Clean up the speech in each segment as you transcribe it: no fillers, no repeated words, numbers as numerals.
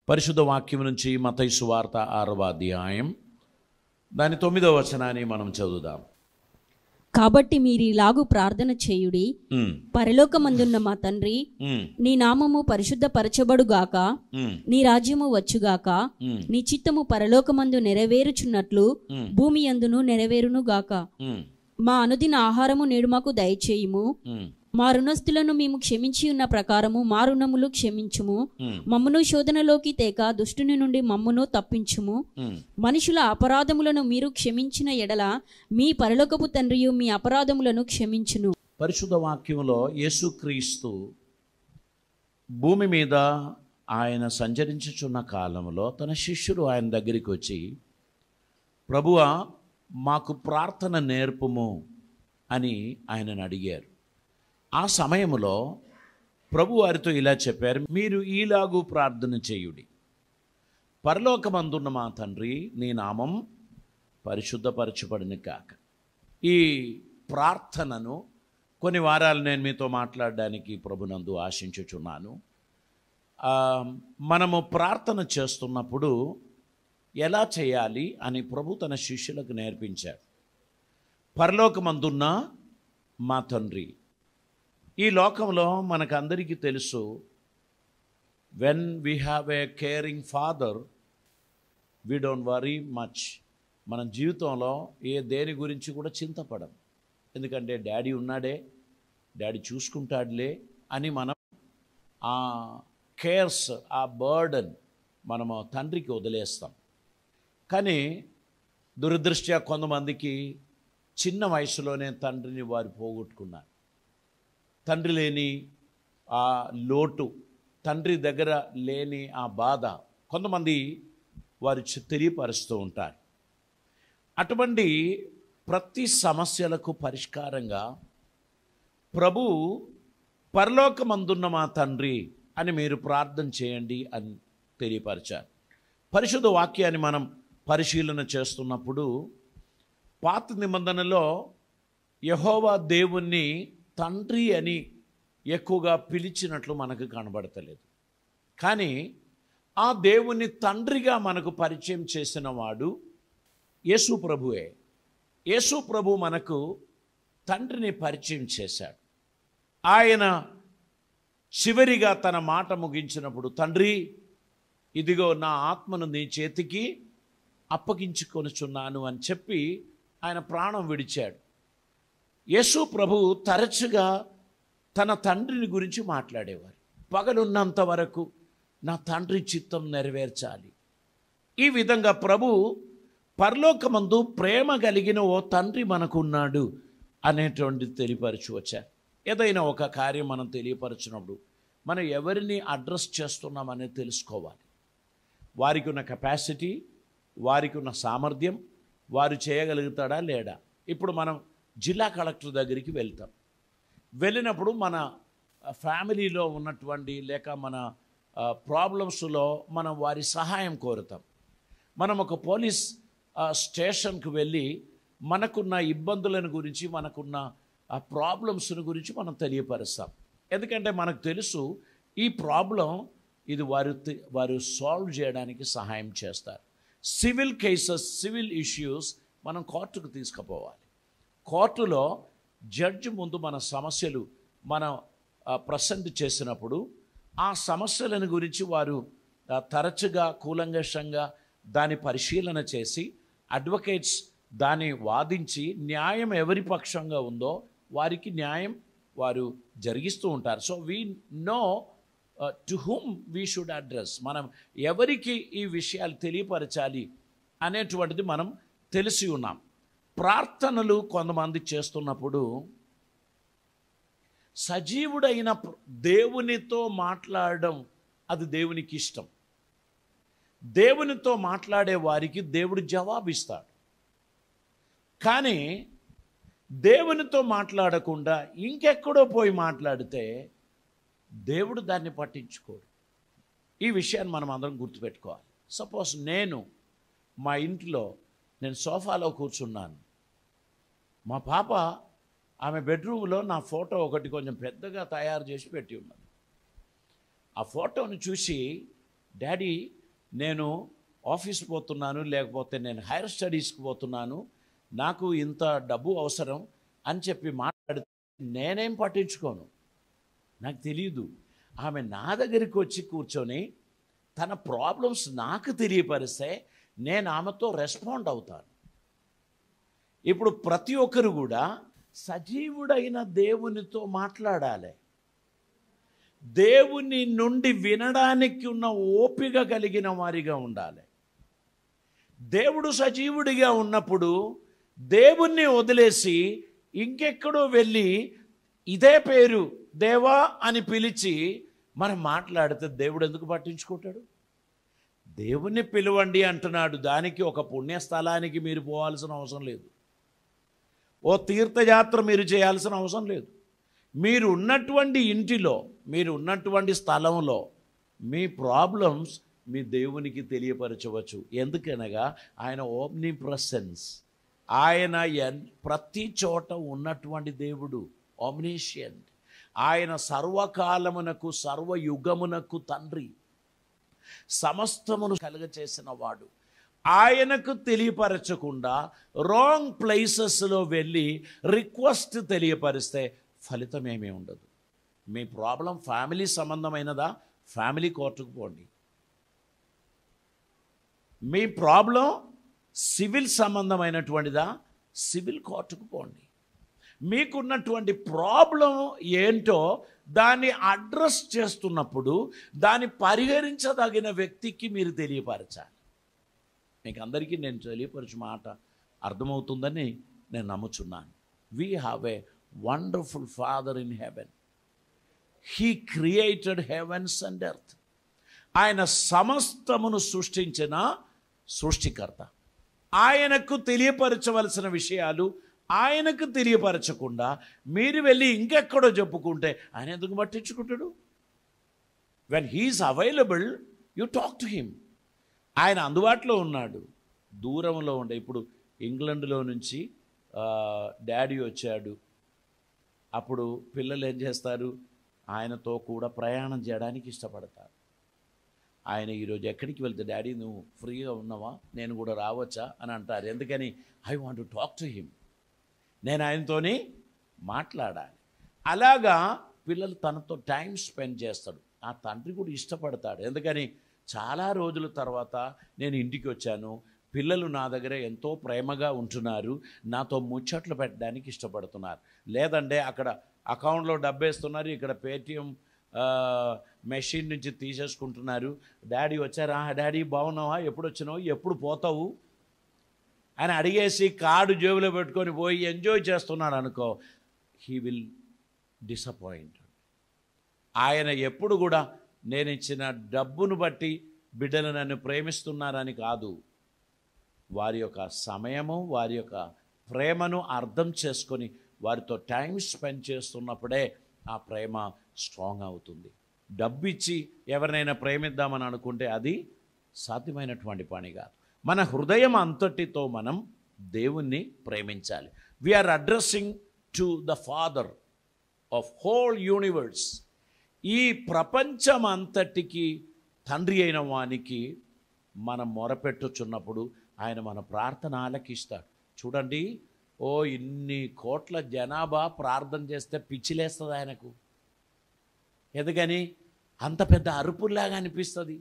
పరిశుద్ధ వాక్యం నుంచి మత్తయి సువార్త 6వ అధ్యాయం దాని 9వ వచనాన్ని మనం చదువుదాం. కాబట్టి మీరిలాగు ప్రార్థన చేయుడి, పరలోకమందున్న మా తండ్రి, నీ నామము పరిశుద్ధపరచబడుగాక, నీ రాజ్యము వచ్చుగాక, నీ చిత్తము పరలోకమందు నెరవేరుచున్నట్లు భూమి యందును నెరవేరునుగాక. మా అనుదిన ఆహారము నేడు మాకు దయచేయుము, మా రుణస్థులను మేము క్షమించి ఉన్న ప్రకారము మా రుణములు క్షమించుము, మమ్మును శోధనలోకి తేక దుష్టుని నుండి మమ్మును తప్పించుము. మనుషుల అపరాధములను మీరు క్షమించిన ఎడల మీ పరలోకపు తండ్రియు మీ అపరాధములను క్షమించును. పరిశుద్ధ వాక్యంలో యేసుక్రీస్తు భూమి మీద ఆయన సంచరించుచున్న కాలంలో తన శిష్యులు ఆయన దగ్గరికి వచ్చి, ప్రభువా మాకు ప్రార్థన నేర్పుము అని ఆయనను అడిగారు. ఆ సమయంలో ప్రభు వారితో ఇలా చెప్పారు, మీరు ఈలాగు ప్రార్థన చేయుడి, పరలోకమందున్న మా తండ్రి, నీ నామం పరిశుద్ధపరచబడును కాక. ఈ ప్రార్థనను కొన్ని వారాలు నేను మీతో మాట్లాడడానికి ప్రభునందు ఆశించుచున్నాను. మనము ప్రార్థన చేస్తున్నప్పుడు ఎలా చేయాలి అని ప్రభు తన శిష్యులకు నేర్పించాడు. పరలోకమందున్న మా తండ్రి. ఈ లోకంలో మనకందరికీ తెలుసు, when we have A caring father we don't worry much. మన జీవితంలో దేని గురించి కూడా చింతపడం, ఎందుకంటే డాడీ ఉన్నాడే, డాడీ చూసుకుంటాడులే అని మనం ఆ కేర్స్, ఆ బర్డన్ మనము తండ్రికి వదిలేస్తాం. కానీ దురదృష్ట్యా కొంతమందికి చిన్న వయసులోనే తండ్రిని వారు పోగొట్టుకున్నారు. తండ్రి లేని ఆ లోటు, తండ్రి దగ్గర లేని ఆ బాధ కొంతమంది వారు తెలియపరుస్తూ ఉంటారు. అటువంటి ప్రతి సమస్యలకు పరిష్కారంగా ప్రభు పరలోకమందున్న మా తండ్రి అని మీరు ప్రార్థన చేయండి అని తెలియపరిచారు. పరిశుద్ధ వాక్యాన్ని మనం పరిశీలన చేస్తున్నప్పుడు పాత నిబంధనలో యెహోవా దేవుణ్ణి తండ్రి అని ఎక్కువగా పిలిచినట్లు మనకు కనబడతలేదు. కానీ ఆ దేవుని తండ్రిగా మనకు పరిచయం చేసిన వాడు యేసు ప్రభువే. యేసు ప్రభు మనకు తండ్రిని పరిచయం చేశాడు. ఆయన చివరిగా తన మాట ముగించినప్పుడు, తండ్రి ఇదిగో నా ఆత్మను నీ చేతికి అప్పగించుకొనుచున్నాను అని చెప్పి ఆయన ప్రాణం విడిచాడు. యేసు ప్రభు తరచుగా తన తండ్రిని గురించి మాట్లాడేవారు. పగలున్నంత వరకు నా తండ్రి చిత్తం నెరవేర్చాలి. ఈ విధంగా ప్రభు పరలోకమందు ప్రేమ కలిగిన ఓ తండ్రి మనకున్నాడు అనేటువంటి తెలియపరచు వచ్చారు. ఏదైనా ఒక కార్యం మనం తెలియపరచినప్పుడు మనం ఎవరిని అడ్రస్ చేస్తున్నామనేది తెలుసుకోవాలి. వారికి ఉన్న కెపాసిటీ, వారికి ఉన్న సామర్థ్యం, వారు చేయగలుగుతాడా లేడా. ఇప్పుడు మనం జిల్లా కలెక్టర్ దగ్గరికి వెళ్తాం. వెళ్ళినప్పుడు మన ఫ్యామిలీలో ఉన్నటువంటి లేక మన ప్రాబ్లమ్స్లో మనం వారి సహాయం కోరుతాం. మనం ఒక పోలీస్ స్టేషన్కి వెళ్ళి మనకున్న ఇబ్బందులను గురించి, మనకున్న ప్రాబ్లమ్స్ని గురించి మనం తెలియపరుస్తాం. ఎందుకంటే మనకు తెలుసు ఈ ప్రాబ్లం ఇది వారు సాల్వ్ చేయడానికి సహాయం చేస్తారు. సివిల్ కేసెస్, సివిల్ ఇష్యూస్ మనం కోర్టుకు తీసుకుపోవాలి. కోర్టులో జడ్జి ముందు మన సమస్యలు మనం ప్రజెంట్ చేసినప్పుడు ఆ సమస్యలను గురించి వారు తరచుగా కూలంకషంగా దాని పరిశీలన చేసి అడ్వకేట్స్ దాన్ని వాదించి న్యాయం ఎవరి పక్షంగా ఉందో వారికి న్యాయం వారు జరిగిస్తూ ఉంటారు. So we know to whom we should address. మనం ఎవరికి ఈ విషయాలు తెలియపరచాలి అనేటువంటిది మనం తెలిసి ఉన్నాం. ప్రార్థనలు కొంతమంది చేస్తున్నప్పుడు సజీవుడైన దేవునితో మాట్లాడడం అది దేవునికి ఇష్టం. దేవునితో మాట్లాడే వారికి దేవుడు జవాబిస్తాడు. కానీ దేవునితో మాట్లాడకుండా ఇంకెక్కడో పోయి మాట్లాడితే దేవుడు దాన్ని పట్టించుకోడు. ఈ విషయాన్ని మనం అందరం గుర్తుపెట్టుకోవాలి. సపోజ్ మా ఇంట్లో నేను సోఫాలో కూర్చున్నాను. మా పాప ఆమె బెడ్రూమ్లో నా ఫోటో ఒకటి కొంచెం పెద్దగా తయారు చేసి పెట్టి ఉన్నది. ఆ ఫోటోని చూసి డాడీ నేను ఆఫీస్ పోతున్నాను, లేకపోతే నేను హైయర్ స్టడీస్కి పోతున్నాను, నాకు ఇంత డబ్బు అవసరం అని చెప్పి మాట్లాడితే నేనేం పట్టించుకోను, నాకు తెలియదు. ఆమె నా దగ్గరికి వచ్చి కూర్చొని తన ప్రాబ్లమ్స్ నాకు తెలియపరిస్తే నేను ఆమెతో రెస్పాండ్ అవుతాను. ఇప్పుడు ప్రతి ఒక్కరు కూడా సజీవుడైన దేవునితో మాట్లాడాలి. దేవుని నుండి వినడానికి ఉన్న ఓపిక కలిగిన వారిగా ఉండాలి. దేవుడు సజీవుడిగా ఉన్నప్పుడు దేవుణ్ణి వదిలేసి ఇంకెక్కడో వెళ్ళి ఇదే పేరు దేవా అని పిలిచి మనం మాట్లాడితే దేవుడు ఎందుకు పట్టించుకుంటాడు? దేవుణ్ణి పిలవండి అంటున్నాడు. దానికి ఒక పుణ్యస్థలానికి మీరు పోవాల్సిన అవసరం లేదు, ఓ తీర్థయాత్ర మీరు చేయాల్సిన అవసరం లేదు. మీరు ఉన్నటువంటి ఇంటిలో, మీరు ఉన్నటువంటి స్థలంలో మీ ప్రాబ్లమ్స్ మీ దేవునికి తెలియపరచవచ్చు. ఎందుకనగా ఆయన ఓమ్ని ప్రెసెన్స్, ఆయన ప్రతి చోట ఉన్నటువంటి దేవుడు, ఓమ్నిషియంట్. ఆయన సర్వకాలమునకు సర్వయుగమునకు తండ్రి, సమస్తమును కలుగచేసిన వాడు. ఆయనకు తెలియపరచకుండా రాంగ్ ప్లేసెస్లో వెళ్ళి రిక్వెస్ట్ తెలియపరిస్తే ఫలితం ఏమీ ఉండదు. మీ ప్రాబ్లం ఫ్యామిలీ సంబంధమైనదా, ఫ్యామిలీ కోర్టుకు పోండి. మీ ప్రాబ్లం సివిల్ సంబంధమైనటువంటిదా, సివిల్ కోర్టుకు పోండి. మీకున్నటువంటి ప్రాబ్లం ఏంటో దాన్ని అడ్రస్ చేస్తున్నప్పుడు దాన్ని పరిహరించదగిన వ్యక్తికి మీరు తెలియపరచాలి. మీకు అందరికీ నేను తెలియపరచు మాట అర్థమవుతుందని నేను నమ్ముచున్నాను. We have a wonderful father in heaven. He created heavens and earth. ఆయన సమస్తమును సృష్టించిన సృష్టికర్త. ఆయనకు తెలియపరచవలసిన విషయాలు ఆయనకు తెలియపరచకుండా మీరు వెళ్ళి ఇంకెక్కడో చెప్పుకుంటే ఆయన ఎందుకు పట్టించుకుంటాడు? When he is available you talk to him. ఆయన అందుబాటులో ఉన్నాడు. దూరంలో ఉండే, ఇప్పుడు ఇంగ్లాండ్లో నుంచి డాడీ వచ్చాడు, అప్పుడు పిల్లలు ఏం చేస్తారు? ఆయనతో కూడా ప్రయాణం చేయడానికి ఇష్టపడతారు. ఆయన ఈరోజు ఎక్కడికి వెళ్తే డాడీ నువ్వు ఫ్రీగా ఉన్నావా, నేను కూడా రావచ్చా అని అంటారు. ఎందుకని? I want to talk to him. నేను ఆయనతోని మాట్లాడాలి. అలాగా పిల్లలు తనతో టైం స్పెండ్ చేస్తాడు. ఆ తండ్రి కూడా ఇష్టపడతాడు. ఎందుకని? చాలా రోజుల తర్వాత నేను ఇంటికి వచ్చాను, పిల్లలు నా దగ్గర ఎంతో ప్రేమగా ఉంటున్నారు, నాతో ముచ్చట్లు పెట్టడానికి ఇష్టపడుతున్నారు. లేదంటే అక్కడ అకౌంట్లో డబ్బేస్తున్నారు, ఇక్కడ పేటిఎం మెషిన్ నుంచి తీసేసుకుంటున్నారు. డాడీ వచ్చారా, డాడీ బాగున్నావా, ఎప్పుడు వచ్చినావు, ఎప్పుడు పోతావు అని అడిగేసి కార్డు జేబులో పెట్టుకొని పోయి ఎంజాయ్ చేస్తున్నాడు అనుకో, హీ విల్ డిసప్పాయింట్. ఆయన ఎప్పుడు కూడా నేను ఇచ్చిన డబ్బును బట్టి బిడ్డలు నన్ను ప్రేమిస్తున్నారని కాదు, వారి యొక్క సమయము, వారి యొక్క ప్రేమను అర్థం చేసుకొని వారితో టైం స్పెండ్ చేస్తున్నప్పుడే ఆ ప్రేమ స్ట్రాంగ్ అవుతుంది. డబ్బు ఇచ్చి ఎవరినైనా ప్రేమిద్దామని అనుకుంటే అది సాధ్యమైనటువంటి పని కాదు. మన హృదయం అంతటితో మనం దేవుణ్ణి ప్రేమించాలి. We are addressing to the father of whole universe. ఈ ప్రపంచం అంతటికి తండ్రి అయిన వానికి మనం మొరపెట్టుచున్నప్పుడు ఆయన మన ప్రార్థన ఆలకిస్తాడు. చూడండి, ఓ ఇన్ని కోట్ల జనాభా ప్రార్థన చేస్తే పిచ్చిలేస్తుంది ఆయనకు. ఎందుకని? అంత పెద్ద అరుపుల్లాగా అనిపిస్తుంది.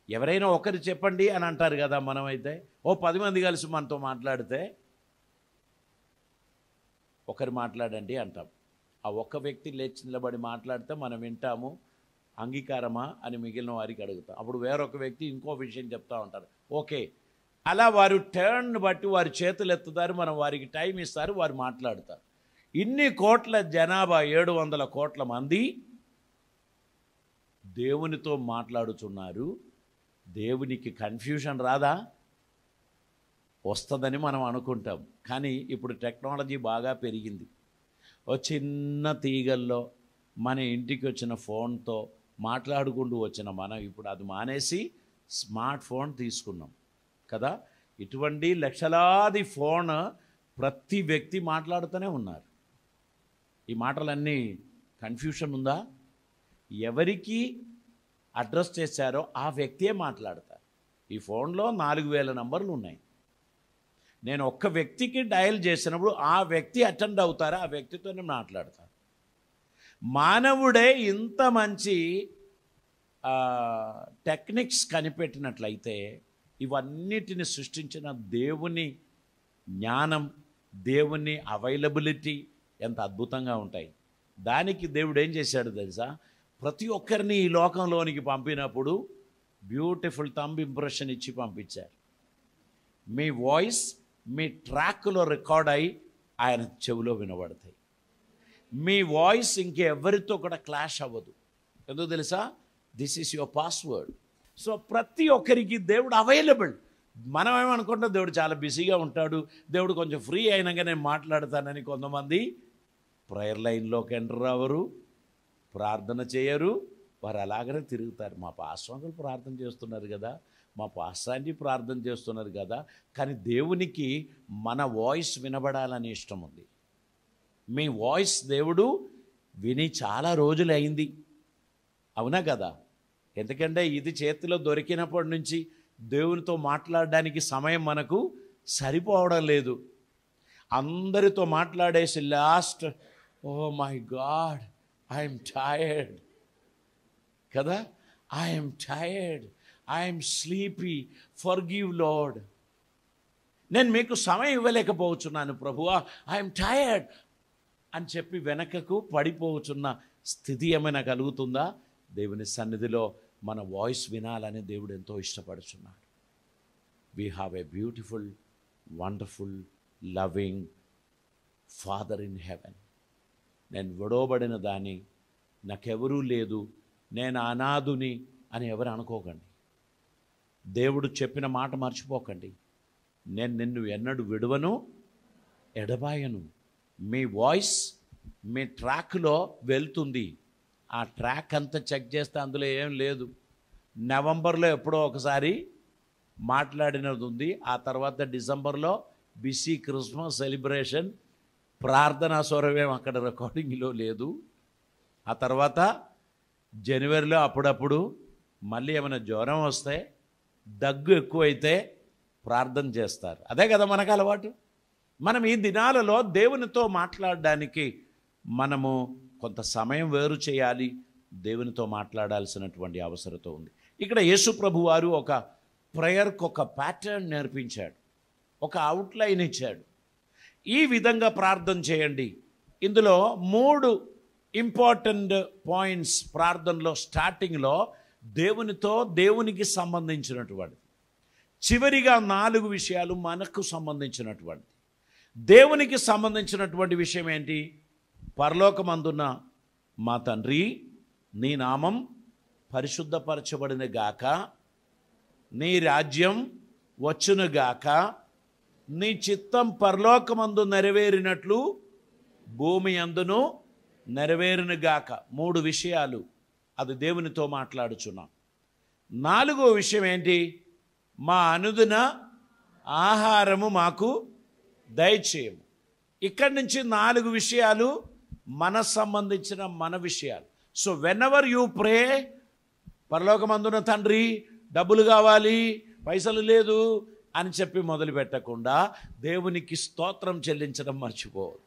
ఎవరైనా ఒకరు చెప్పండి అని అంటారు కదా, మనమైతే ఓ 10 మంది కలిసి మనతో మాట్లాడితే ఒకరు మాట్లాడండి అంటాం. ఆ ఒక్క వ్యక్తి లేచి నిలబడి మాట్లాడితే మనం వింటాము, అంగీకారమా అని మిగిలిన వారికి అడుగుతాం. అప్పుడు వేరొక వ్యక్తి ఇంకో విషయం చెప్తా ఉంటారు, ఓకే. అలా వారు టర్న్ బట్టి వారి చేతులు ఎత్తుతారు, మనం వారికి టైం ఇస్తారు, వారు మాట్లాడతారు. ఇన్ని కోట్ల జనాభా, 700 కోట్ల మంది దేవునితో మాట్లాడుతున్నారు. దేవునికి కన్ఫ్యూషన్ రాదా? వస్తుందని మనం అనుకుంటాం. కానీ ఇప్పుడు టెక్నాలజీ బాగా పెరిగింది. ఓ చిన్న తీగల్లో మన ఇంటికి వచ్చిన ఫోన్తో మాట్లాడుకుంటూ వచ్చిన మనం ఇప్పుడు అది మానేసి స్మార్ట్ ఫోన్ తీసుకున్నాం కదా. ఇటువంటి లక్షలాది ఫోన్ ప్రతి వ్యక్తి మాట్లాడుతూనే ఉన్నారు. ఈ మాటలన్నీ కన్ఫ్యూషన్ ఉందా? ఎవరికి అడ్రస్ చేశారో ఆ వ్యక్తియే మాట్లాడతారు. ఈ ఫోన్లో 4000 నంబర్లు ఉన్నాయి. నేను ఒక్క వ్యక్తికి డయల్ చేసినప్పుడు ఆ వ్యక్తి అటెండ్ అవుతారు, ఆ వ్యక్తితోనే మాట్లాడతారు. మానవుడే ఇంత మంచి టెక్నిక్స్ కనిపెట్టినట్లయితే ఇవన్నిటిని సృష్టించిన దేవుని జ్ఞానం, దేవుని అవైలబిలిటీ ఎంత అద్భుతంగా ఉంటాయి. దానికి దేవుడు ఏం చేశాడు తెలుసా? ప్రతి ఒక్కరిని ఈ లోకంలోనికి పంపినప్పుడు బ్యూటిఫుల్ థంబ్ ఇంప్రెషన్ ఇచ్చి పంపించారు. మీ వాయిస్ మీ ట్రాక్లో రికార్డ్ అయి ఆయన చెవిలో వినబడతాయి. మీ వాయిస్ ఇంకెవరితో కూడా క్లాష్ అవ్వదు. ఎందుకు తెలుసా? This is your password. So ప్రతి ఒక్కరికి దేవుడు అవైలబుల్. మనం ఏమనుకుంటాం, దేవుడు చాలా బిజీగా ఉంటాడు, దేవుడు కొంచెం ఫ్రీ అయినాక నేను మాట్లాడతానని కొంతమంది ప్రేయర్ లైన్లోకి ఎంటర్ అవ్వరు, ప్రార్థన చేయరు, వారు అలాగనే తిరుగుతారు. మా పాస్టర్ అంకుల్ ప్రార్థన చేస్తున్నారు కదా, మా పాస్టర్ ఆంటీ ప్రార్థన చేస్తున్నారు కదా, కానీ దేవునికి మన వాయిస్ వినబడాలని ఇష్టం ఉంది. మీ వాయిస్ దేవుడు విని చాలా రోజులు అయింది, అవునా కదా? ఎందుకంటే ఇది చేతిలో దొరికినప్పటి నుంచి దేవునితో మాట్లాడడానికి సమయం మనకు సరిపోవడం లేదు. అందరితో మాట్లాడేసి last, oh my God I'm tired కదా, I'm tired, I'm sleepy, forgive Lord, నేను మీకు సమయం ఇవ్వలేకపోతున్నాను ప్రభువా, ఐఎమ్ టైర్డ్ అని చెప్పి వెనకకు పడిపోతున్న స్థితి ఏమైనా కలుగుతుందా? దేవుని సన్నిధిలో మన వాయిస్ వినాలని దేవుడు ఎంతో ఇష్టపడుతున్నాడు. We have a beautiful, wonderful, loving father in haven. నేను విడవబడిన దాన్ని, నాకెవరూ లేదు, నేను అనాథుని అని ఎవరు అనుకోకండి. దేవుడు చెప్పిన మాట మర్చిపోకండి. నేను నిన్ను ఎన్నడూ విడువను, ఎడబాయను. మీ వాయిస్ మీ ట్రాక్లో వెళ్తుంది. ఆ ట్రాక్ అంతా చెక్ చేస్తే అందులో ఏం లేదు. నవంబర్లో ఎప్పుడో ఒకసారి మాట్లాడినది ఉంది, ఆ తర్వాత డిసెంబర్లో బిసీ క్రిస్మస్ సెలబ్రేషన్, ప్రార్థనా స్వరమేం అక్కడ రికార్డింగ్లో లేదు. ఆ తర్వాత జనవరిలో అప్పుడప్పుడు మళ్ళీ ఏమైనా జ్వరం వస్తే, దగ్గు ఎక్కువైతే ప్రార్థన చేస్తారు. అదే కదా మనకు అలవాటు. మనం ఈ దినాలలో దేవునితో మాట్లాడడానికి మనము కొంత సమయం వేరు చేయాలి, దేవునితో మాట్లాడాల్సినటువంటి అవసరత ఉంది. ఇక్కడ యేసు ప్రభు వారు ఒక ప్రేయర్కి ఒక ప్యాటర్న్ నేర్పించాడు, ఒక అవుట్లైన్ ఇచ్చాడు. ఈ విధంగా ప్రార్థన చేయండి. ఇందులో 3 ఇంపార్టెంట్ పాయింట్స్ ప్రార్థనలో. స్టార్టింగ్లో దేవునితో, దేవునికి సంబంధించినటువంటి, చివరిగా 4 విషయాలు మనకు సంబంధించినటువంటి. దేవునికి సంబంధించినటువంటి విషయం ఏంటి? పరలోకమందున్న మా తండ్రి, నీ నామం పరిశుద్ధపరచబడిన గాక, నీ రాజ్యం వచ్చును గాక, నీ చిత్తం పరలోకమందు నెరవేరినట్లు భూమి అందును నెరవేరును గాక. 3 విషయాలు, అది దేవునితో మాట్లాడుచున్నాం. 4వ విషయం ఏంటి? మా అనుదిన ఆహారము మాకు దయచేయము. ఇక్కడి నుంచి 4 విషయాలు మన సంబంధించిన మన విషయాలు. So when ever you pray, పరలోకమందున తండ్రి డబ్బులు కావాలి, పైసలు లేదు అని చెప్పి మొదలు పెట్టకుండా దేవునికి స్తోత్రం చెల్లించడం మర్చిపోవద్దు.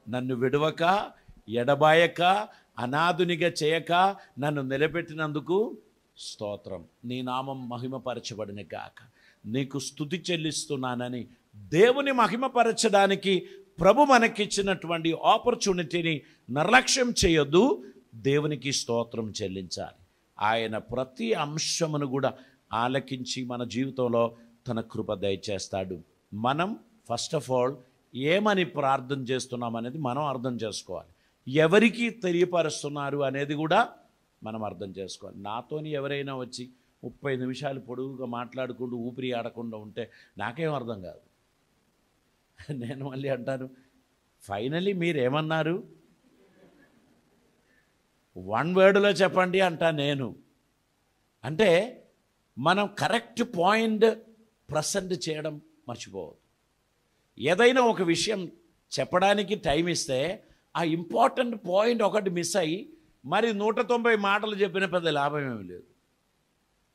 నన్ను విడవక, ఎడబాయక, అనాథునిగా చేయక నన్ను నిలబెట్టినందుకు స్తోత్రం, నీ నామం మహిమపరచబడిన గాక, నీకు స్తుతి చెల్లిస్తున్నానని దేవుని మహిమపరచడానికి ప్రభు మనకిచ్చినటువంటి ఆపర్చునిటీని నిర్లక్ష్యం చేయొద్దు. దేవునికి స్తోత్రం చెల్లించాలి. ఆయన ప్రతి అంశమును కూడా ఆలకించి మన జీవితంలో తన కృప దయచేస్తాడు. మనం ఫస్ట్ ఆఫ్ ఆల్ ఏమని ప్రార్థన చేస్తున్నాం అనేది మనం అర్థం చేసుకోవాలి. ఎవరికి తెలియపరుస్తున్నారు అనేది కూడా మనం అర్థం చేసుకోవాలి. నాతోని ఎవరైనా వచ్చి 30 నిమిషాలు పొడుగుగా మాట్లాడుకుంటూ ఊపిరి ఆడకుండా ఉంటే నాకేం అర్థం కాదు. నేను మళ్ళీ అంటాను, ఫైనలీ మీరేమన్నారు, 1 వర్డ్లో చెప్పండి అంటా నేను. అంటే మనం కరెక్ట్ పాయింట్ ప్రజెంట్ చేయడం మర్చిపోవద్దు. ఏదైనా ఒక విషయం చెప్పడానికి టైం ఇస్తే ఆ ఇంపార్టెంట్ పాయింట్ ఒకటి మిస్ అయ్యి మరి 190 మాటలు చెప్పిన పెద్ద లాభం ఏమీ లేదు.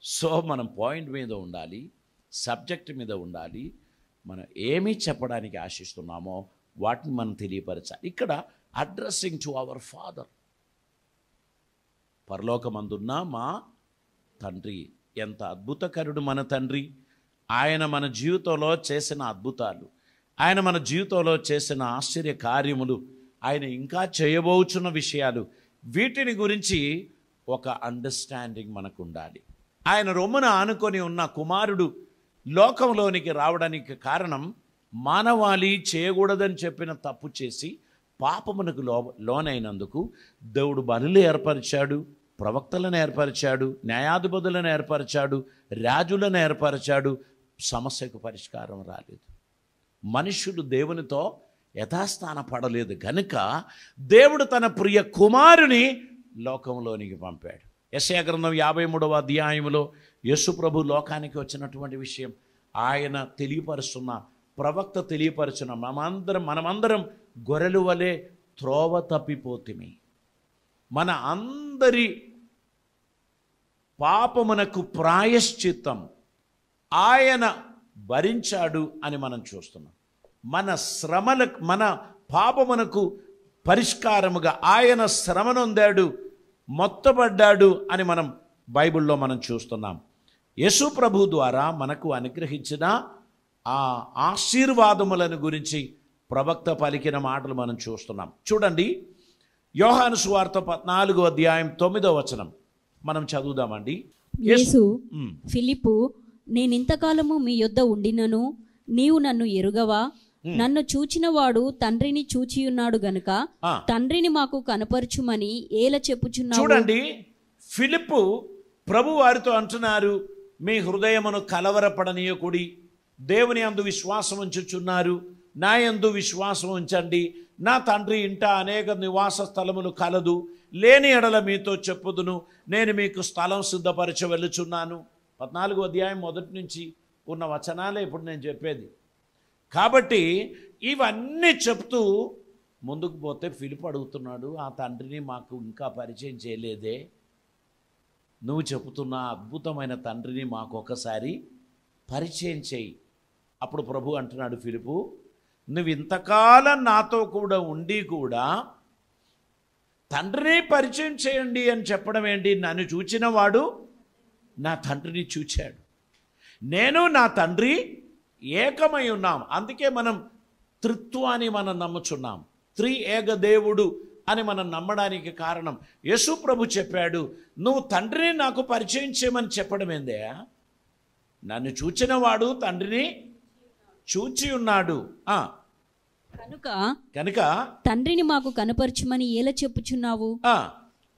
సో మనం పాయింట్ మీద ఉండాలి, సబ్జెక్ట్ మీద ఉండాలి. మనం ఏమి చెప్పడానికి ఆశిస్తున్నామో వాటిని మనం తెలియపరచాలి. ఇక్కడ అడ్రస్సింగ్ టు అవర్ ఫాదర్, పరలోకమందున్న మా తండ్రి. ఎంత అద్భుతకరుడు మన తండ్రి. ఆయన మన జీవితంలో చేసిన అద్భుతాలు, ఆయన మన జీవితంలో చేసిన ఆశ్చర్య కార్యములు, ఆయన ఇంకా చేయబోచున్న విషయాలు, వీటిని గురించి ఒక అండర్స్టాండింగ్ మనకు ఉండాలి. ఆయన రొమ్మున ఆనుకొని ఉన్న కుమారుడు లోకంలోనికి రావడానికి కారణం మానవాళి చేయకూడదని చెప్పిన తప్పు చేసి పాపమునకు లోనైనందుకు దేవుడు బలులు ఏర్పరిచాడు, ప్రవక్తలను ఏర్పరిచాడు, న్యాయాధిపతులను ఏర్పరిచాడు, రాజులను ఏర్పరిచాడు. సమస్యకు పరిష్కారం రాలేదు. మనుష్యుడు దేవునితో యథాస్థాన పడలేదు కనుక దేవుడు తన ప్రియ కుమారుని లోకంలోనికి పంపాడు. యెషయా గ్రంథం 53వ అధ్యాయంలో యేసు ప్రభు లోకానికి వచ్చినటువంటి విషయం ఆయన తెలియపరుస్తున్న, ప్రవక్త తెలియపరుచున్న, మనమందరం గొర్రెలు వలె త్రోవ తప్పిపోతిమి, మన అందరి పాపమునకు ప్రాయశ్చిత్తం ఆయన భరించాడు అని మనం చూస్తున్నాం. మన పాపమునకు పరిష్కారముగా ఆయన శ్రమనొందాడు, మొత్తబడ్డాడు అని మనం బైబిల్లో మనం చూస్తున్నాం. యేసు ప్రభు ద్వారా మనకు అనుగ్రహించిన ఆ ఆశీర్వాదములను గురించి ప్రవక్త పలికిన మాటలు మనం చూస్తున్నాం. చూడండి, యోహాను సువార్త 14వ అధ్యాయం 9వ వచనం మనం చదువుదామండి. యేసు ఫిలిప్పు, నేనింతకాలము మీ యొద్ద ఉండినను నీవు నన్ను ఎరుగవా? నన్ను చూచినవాడు తండ్రిని చూచియున్నాడు గనుక తండ్రిని మాకు కనపరచుమని ఏల చెప్పుచున్నావు. చూడండి, ఫిలిప్పు ప్రభు వారితో అంటున్నారు, మీ హృదయమును కలవరపడనీయకుడి, దేవుని యందు విశ్వాసం ఉంచుచున్నారు, నా యందు విశ్వాసం ఉంచండి. నా తండ్రి ఇంట అనేక నివాస స్థలములు కలదు, లేని ఎడల మీతో చెప్పుదును, నేను మీకు స్థలం సిద్ధపరచ వెళ్ళుచున్నాను. 14వ అధ్యాయం మొదటి నుంచి ఉన్న వచనాలే ఇప్పుడు నేను చెప్పేది. కాబట్టి ఇవన్నీ చెప్తూ ముందుకు పోతే ఫిలిప్ అడుగుతున్నాడు, ఆ తండ్రిని మాకు ఇంకా పరిచయం చేయలేదే, నువ్వు చెబుతున్న అద్భుతమైన తండ్రిని మాకు ఒకసారి పరిచయం చేయి. అప్పుడు ప్రభు అంటున్నాడు, ఫిలిపు, నువ్వు ఇంతకాలం నాతో కూడా ఉండి కూడా తండ్రిని పరిచయం చేయండి అని చెప్పడం ఏంటి? నన్ను చూచిన వాడు నా తండ్రిని చూచాడు, నేను నా తండ్రి ఏకమై ఉన్నాం. అందుకే మనం త్రిత్వాన్ని మనం నమ్ముచున్నాం, ఏక దేవుడు అని మనం నమ్మడానికి కారణం యేసు ప్రభు చెప్పాడు, నువ్వు తండ్రిని నాకు పరిచయం చేయమని చెప్పడం ఏందే? నన్ను చూచిన వాడు తండ్రిని చూచి ఉన్నాడు. కనుక తండ్రిని మాకు కనపరచుమని ఏల చెప్పుచున్నావు?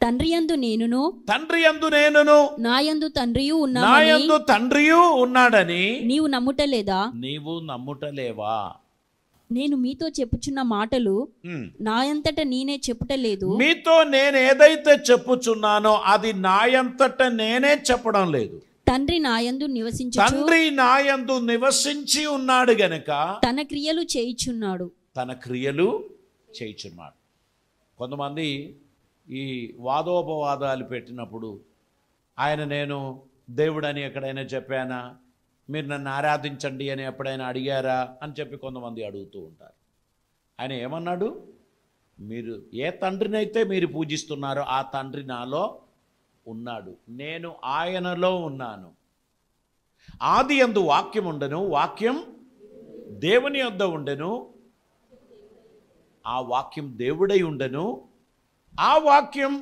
తండ్రి యందు నేనును నా యందు తండ్రియు ఉన్నాడని నీవు నమ్ముటలేదా? నీవు నమ్ముటలేవా? నేను మీతో చెప్పుచున్న మాటలు నాయంతట నేనే చెప్పుటలేదు. మీతో నేను ఏదైతే చెప్పుచున్నానో అది నాయంతట నేనే చెప్పడం లేదు. తండ్రి నాయందు నివసించి ఉన్నాడు గనక తన క్రియలు చేయుచున్నాడు. కొంతమంది ఈ వాదోపవాదాలు పెట్టినప్పుడు, ఆయన నేను దేవుడని ఎక్కడైనా చెప్పానా, మీరు నన్ను ఆరాధించండి అని ఎప్పుడైనా అడిగారా అని చెప్పి కొంతమంది అడుగుతూ ఉంటారు. ఆయన ఏమన్నాడు? మీరు ఏ తండ్రినైతే మీరు పూజిస్తున్నారో ఆ తండ్రి నాలో ఉన్నాడు, నేను ఆయనలో ఉన్నాను. ఆది యందు వాక్యం ఉండెను, వాక్యం దేవుని యొద్ద ఉండెను, ఆ వాక్యం దేవుడై ఉండెను, ఆ వాక్యం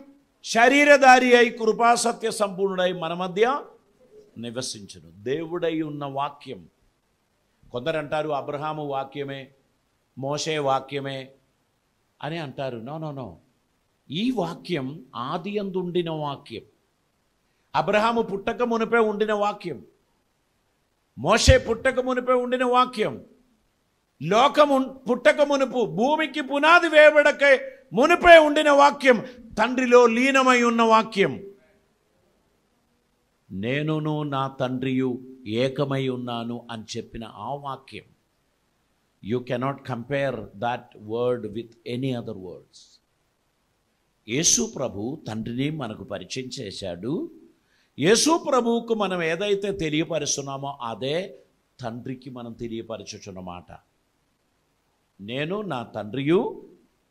శరీరధారి అయి కృపాసత్య సంపూర్ణుడై మన మధ్య నివసించును. దేవుడై ఉన్న వాక్యం. కొందరు అంటారు అబ్రహాము వాక్యమే, మోషే వాక్యమే అని అంటారు. నో, ఈ వాక్యం ఆది యందు ఉండిన వాక్యం, అబ్రహాము పుట్టక మునిపే ఉండిన వాక్యం, మోషే పుట్టక మునిపే ఉండిన వాక్యం, లోకము పుట్టక మునుపు భూమికి పునాది వేయబడకే మునిపే ఉండిన వాక్యం, తండ్రిలో లీనమై ఉన్న వాక్యం. నేనును నా తండ్రియు ఏకమై ఉన్నాను అని చెప్పిన ఆ వాక్యం. You cannot compare that word with any other words. యేసు ప్రభు తండ్రిని మనకు పరిచయం చేశాడు. యేసు ప్రభువుకు మనం ఏదైతే తెలియపరుస్తున్నామో అదే తండ్రికి మనం తెలియపరచుచున్నమాట. నేను నా తండ్రియు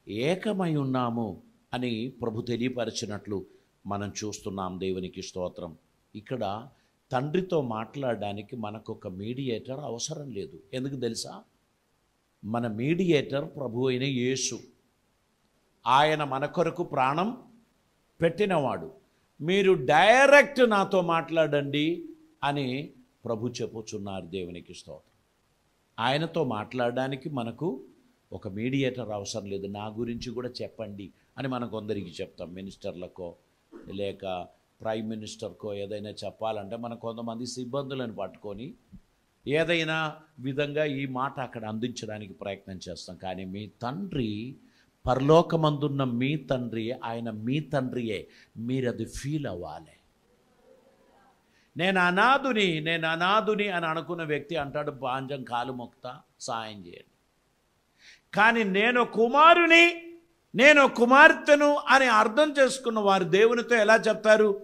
ఏకమై ఉన్నాము అని ప్రభు తెలియపరిచినట్లు మనం చూస్తున్నాం. దేవునికి స్తోత్రం. ఇక్కడ తండ్రితో మాట్లాడడానికి మనకు ఒక మీడియేటర్ అవసరం లేదు. ఎందుకు తెలుసా? మన మీడియేటర్ ప్రభు అయిన యేసు. ఆయన మన కొరకు ప్రాణం పెట్టినవాడు. మీరు డైరెక్ట్ నాతో మాట్లాడండి అని ప్రభు చెప్పుచున్నారు. దేవునికి స్తోత్రం. ఆయనతో మాట్లాడడానికి మనకు ఒక మీడియేటర్ అవసరం లేదు. నా గురించి కూడా చెప్పండి అని మనం కొందరికి చెప్తాం. మినిస్టర్లకో లేక ప్రైమ్ మినిస్టర్కో ఏదైనా చెప్పాలంటే మనం కొంతమంది సిబ్బందులను పట్టుకొని ఏదైనా విధంగా ఈ మాట అక్కడ అందించడానికి ప్రయత్నం చేస్తాం. కానీ మీ తండ్రి, పరలోకమందున్న మీ తండ్రి, ఆయన మీ తండ్రియే. మీరు అది ఫీల్ అవ్వాలి. నేను అనాథుని అని అనుకున్న వ్యక్తి అంటాడు, బాంజం కాలు మొక్తా, సాయం చేయండి. కానీ నేను కుమారుని, నేను కుమార్తెను అని అర్థం చేసుకున్న వారు దేవునితో ఎలా చెప్తారు?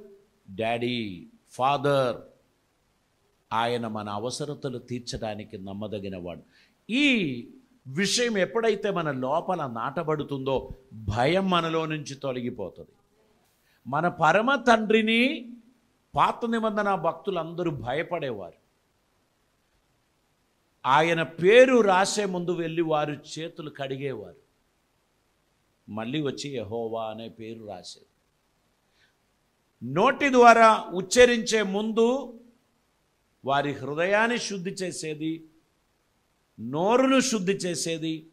Daddy, father. ఆయన మన అవసరతలు తీర్చడానికి నమ్మదగినవాడు. ఈ విషయం ఎప్పుడైతే మన లోపల నాటబడుతుందో భయం మనలో నుంచి తొలగిపోతుంది. మన పరమ తండ్రిని పాత నిబంధన భక్తులందరూ భయపడేవారు. ఆయన పేరు రాసే ముందు వెళ్ళి వారు చేతులు కడిగేవారు. మళ్ళీ వచ్చి యెహోవా అనే పేరు రాసేది. నోటి ద్వారా ఉచ్చరించే ముందు వారి హృదయాన్ని శుద్ధి చేసేది, నోరును శుద్ధి చేసేది,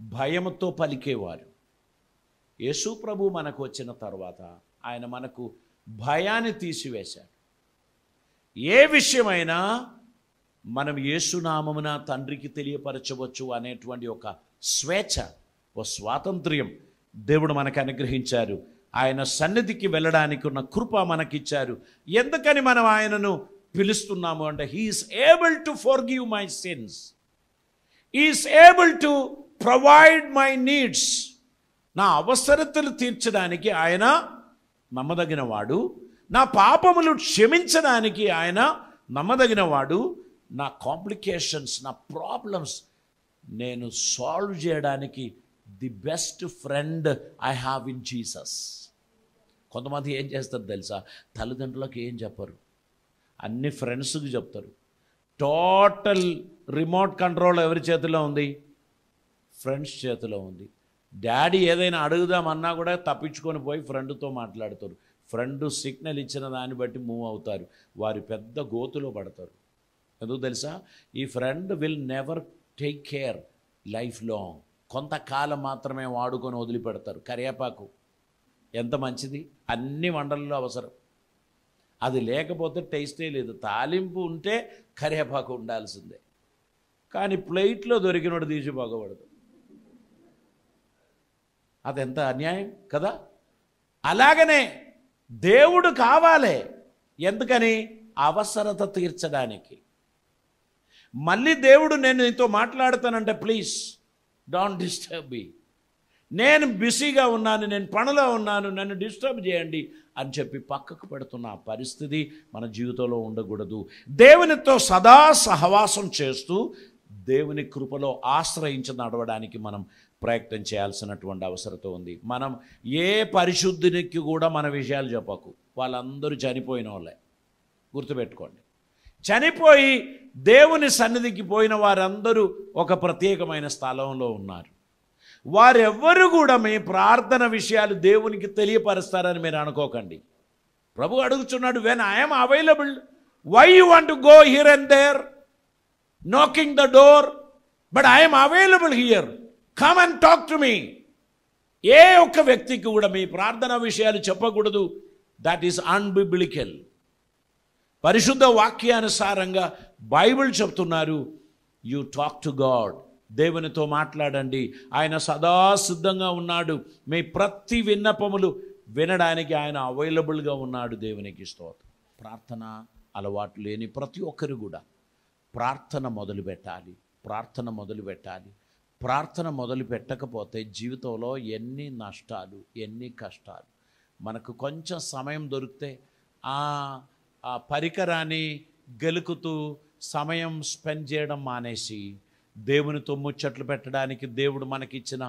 భయంతో పలికేవారు. యేసు ప్రభు మనకు వచ్చిన తర్వాత ఆయన మనకు భయాన్ని తీసివేశాడు. ఏ విషయమైనా మనం యేసునామమున తండ్రికి తెలియపరచవచ్చు అనేటువంటి ఒక స్వేచ్ఛ, ఒక స్వాతంత్ర్యం దేవుడు మనకు అనుగ్రహించారు. ఆయన సన్నిధికి వెళ్ళడానికి ఉన్న కృప మనకిచ్చారు. ఎందుకని మనం ఆయనను పిలుస్తున్నాము అంటే he is able to forgive my sins, is able to provide my needs. నా అవసరతలు తీర్చడానికి ఆయన నమ్మదగినవాడు. నా పాపములు క్షమించడానికి ఆయన నమ్మదగినవాడు. నా కాంప్లికేషన్స్, నా ప్రాబ్లమ్స్ నేను సాల్వ్ చేయడానికి the best friend I have in Jesus. కొంతమంది ఏం చేస్తారు తెలుసా? తల్లిదండ్రులకు ఏం చెప్పరు, అన్ని ఫ్రెండ్స్కి చెప్తారు. టోటల్ రిమోట్ కంట్రోల్ ఎవరి చేతిలో ఉంది? ఫ్రెండ్స్ చేతిలో ఉంది. డాడీ ఏదైనా అడుగుదామన్నా కూడా తప్పించుకొని పోయి ఫ్రెండ్తో మాట్లాడతారు. ఫ్రెండ్ సిగ్నల్ ఇచ్చిన దాన్ని బట్టి మూవ్ అవుతారు. వారి పెద్ద గోతులో పడతారు. ఎందుకు తెలుసా? ఈ friend will never take care life long. కొంతకాలం మాత్రమే వాడుకొని వదిలిపెడతారు. కరివేపాకు ఎంత మంచిది, అన్ని వంటల్లో అవసరం. అది లేకపోతే టేస్టే లేదు. తాలింపు ఉంటే కరివేపాకు ఉండాల్సిందే. కానీ ప్లేట్లో దొరికినోడు తీసి బాగపడదు. అదెంత అన్యాయం కదా? అలాగనే దేవుడు కావాలి. ఎందుకని? అవసరత తీర్చడానికి. మళ్ళీ దేవుడు నేను నీతో మాట్లాడతానంటే ప్లీజ్ డోంట్ డిస్టర్బ్ మీ, నేను బిజీగా ఉన్నాను, నేను పనిలో ఉన్నాను, నన్ను డిస్టర్బ్ చేయండి అని చెప్పి పక్కకు పెడుతున్న ఆ పరిస్థితి మన జీవితంలో ఉండకూడదు. దేవునితో సదా సహవాసం చేస్తూ దేవుని కృపలో ఆశ్రయించి నడవడానికి మనం ప్రయత్నం చేయాల్సినటువంటి అవసరం ఉంది. మనం ఏ పరిశుద్ధినికి కూడా మన విషయాలు చెప్పకు. వాళ్ళందరూ చనిపోయిన వాళ్ళే, గుర్తుపెట్టుకోండి. చనిపోయి దేవుని సన్నిధికి పోయిన వారందరూ ఒక ప్రత్యేకమైన స్థలంలో ఉన్నారు. వారెవ్వరు కూడా మీ ప్రార్థన విషయాలు దేవునికి తెలియపరుస్తారని మీరు అనుకోకండి. ప్రభు అడుగుతున్నాడు, when I'm available, why you want to go here and there knocking the door, but I am available here, come and talk to me. ఏ ఒక్క వ్యక్తికి కూడా మీ ప్రార్థన విషయాలు చెప్పకూడదు. That is unbiblical. పరిశుద్ధ వాక్యానుసారంగా బైబిల్ చెప్తున్నారు, యు టాక్ టు గాడ్. దేవునితో మాట్లాడండి. ఆయన సదా సిద్ధంగా ఉన్నాడు. మీ ప్రతి విన్నపములు వినడానికి ఆయన అవైలబుల్గా ఉన్నాడు. దేవునికి స్తోత్రం. ప్రార్థన అలవాటు లేని ప్రతి ఒక్కరు కూడా ప్రార్థన మొదలుపెట్టాలి. ప్రార్థన మొదలు పెట్టకపోతే జీవితంలో ఎన్ని నష్టాలు, ఎన్ని కష్టాలు. మనకు కొంచెం సమయం దొరికితే ఆ పరికరాన్ని గెలుకుతూ సమయం స్పెండ్ చేయడం మానేసి దేవునితో ముచ్చట్లు పెట్టడానికి దేవుడు మనకిచ్చిన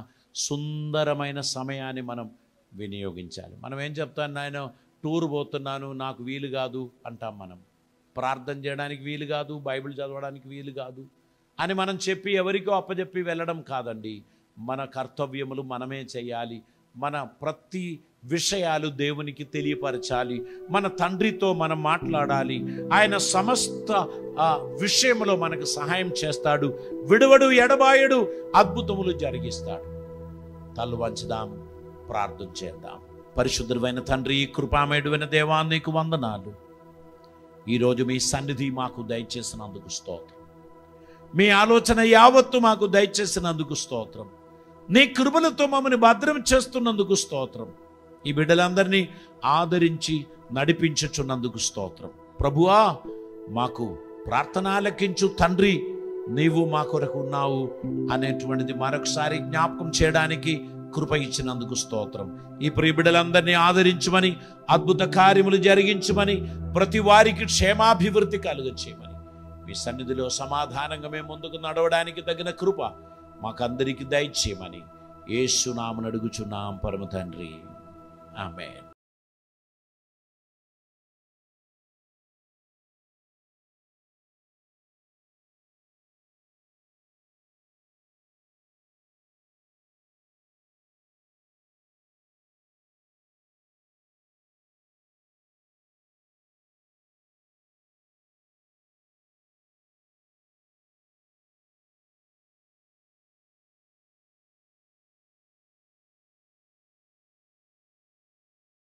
సుందరమైన సమయాన్ని మనం వినియోగించాలి. మనం ఏం చెప్తాను, నాయన టూర్ పోతున్నాను, నాకు వీలు కాదు అంటాం. మనం ప్రార్థన చేయడానికి వీలు కాదు, బైబిల్ చదవడానికి వీలు కాదు అని మనం చెప్పి ఎవరికో అప్పచెప్పి వెళ్ళడం కాదండి. మన కర్తవ్యములు మనమే చేయాలి. మన ప్రతి విషయాలు దేవునికి తెలియపరచాలి. మన తండ్రితో మనం మాట్లాడాలి. ఆయన సమస్త విషయంలో మనకు సహాయం చేస్తాడు. విడువడు, ఎడబాయడు, అద్భుతములు జరిగిస్తాడు. తల్లు వంచుదాం, ప్రార్థన చేద్దాం. పరిశుద్ధుడైన తండ్రి, కృపామయుడైన దేవా, నీకు వందనాలు. ఈరోజు మీ సన్నిధి మాకు దయచేసినందుకు స్తోత్రం. మీ ఆలోచన యావత్తు మాకు దయచేసినందుకు స్తోత్రం. నీ కృపలతో మమ్మల్ని భద్రం చేస్తున్నందుకు స్తోత్రం. ఈ బిడ్డలందరినీ ఆదరించి నడిపించుచున్నందుకు స్తోత్రం. ప్రభువా, మాకు ప్రార్థన ఆలకించు తండ్రి, నీవు మా కొరకు ఉన్నావు అనేటువంటిది మరొకసారి జ్ఞాపకం చేయడానికి కృప ఇచ్చినందుకు స్తోత్రం. ఈ ప్రియ బిడ్డలందరినీ ఆదరించమని, అద్భుత కార్యములు జరిగించమని, ప్రతి వారికి క్షేమాభివృద్ధి కలుగచేయమని, మీ సన్నిధిలో సమాధానంగా మేము ముందుకు నడవడానికి తగిన కృప మాకందరికీ దయచేయమని యేసు నామమున అడుగుచున్నాం పరమ తండ్రి. ఆమేన్.